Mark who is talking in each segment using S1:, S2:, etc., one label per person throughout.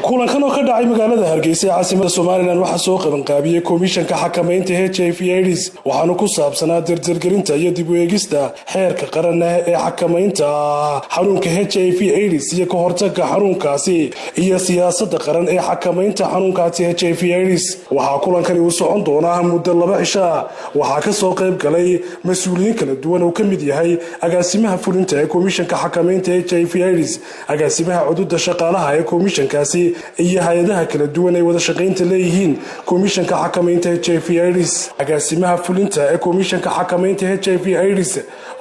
S1: kulankan oo ka dhacay magaalada Hargeysa ee caasimadda Soomaaliland waxa soo qaban qaabiyay komishanka xakamaynta HIV/AIDS waxaana ku saabsanaa dirdirgelinta iyo dib u eegista xeerka qaran ee xakamaynta xanuunka HIV/AIDS iyo ka hortagga xanuunkaasi iyo siyaasadda qaran ee xakamaynta xanuunkaasi HIV/AIDS waxa kulankani uu socon doonaa muddo 2 cisho waxa ka soo qayb galay mas'uuliyiin kala duwan oo ka mid yahay agaasimaha fulinta ee komishanka xakamaynta HIV/AIDS agaasimaha xuduudda shaqaalaha ee komishankaasi iyo hay'adaha kala duwan ee wada shaqaynta leeyihiin komishanka xakamaynta HIV/AIDS agaasimaha fulinta ee komishanka xakamaynta HIV/AIDS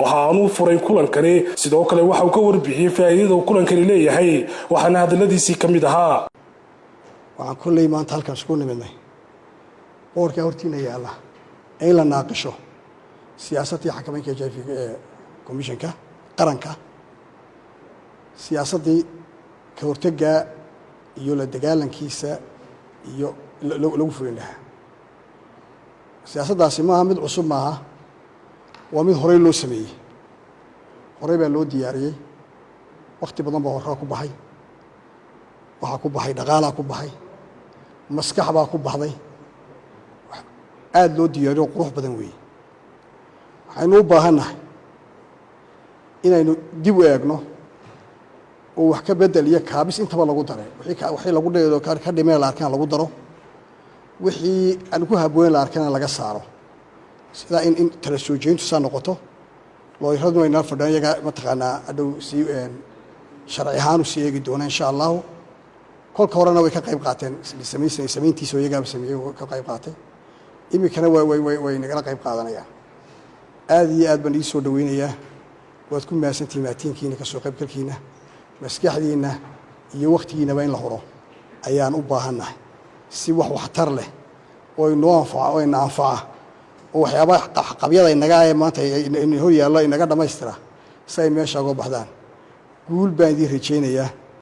S1: waxa aanu furay kulankani sidoo kale waxa uu ka warbixiyay faa'iidada uu kulankani leeyahay waxaana hadaladiisii ka mid ahaa
S2: waxaan kulay maanta halkan isku nimidnay boorka hortiina yaala in la naaqasho siyaasadda xakamaynta HIV ee komishanka qaranka siyaasadii ka hortagga iyo la dagaalankiisa iyo lagu fulin lahaa siyaasaddaasi maaha mid cusub maaha waa mid horey loo sameeyey horey baa loo diyaariyey waqti badan baa horaa ku baxay waxaa ku baxay dhaqaalaa ku baxay maskax baa ku baxday aada loo diyaariyo qurux badan weeye waxaynu u baahannahay inaynu dib u eegno oo wax ka bedel iyo kaabis intaba lagu daray wixii lagu dheedo ka dhimay la arkaan lagu daro wixii aan ku habboon la arkaan laga saaro sida in tala soo jeedintu saa noqoto looyaradu way nala fadhiyaan iyaga mataqaanaa adhow si sharci ahaan u sii eegi doona insha allahu kolka horena way ka qayb qaateen samayntiisa oo iyagaaba sameeyey ka qayb qaatay iminkana way nagala qayb qaadanayaan aada iyo aad baan ii soo dhaweynayaa waad ku mahadsantihiin maatiinkiina ka soo qaybgalkiina maskaxdiina iyo waqtigiinaba in la horo ayaan u baahannahay si wax waxtar leh oo inoo anfaca oo ina anfaca oo waxyaabaha qabyada inaga maanta hor yaalla inaga dhammaystira si ay meesha uga baxdaan guul baan idiin rajaynayaa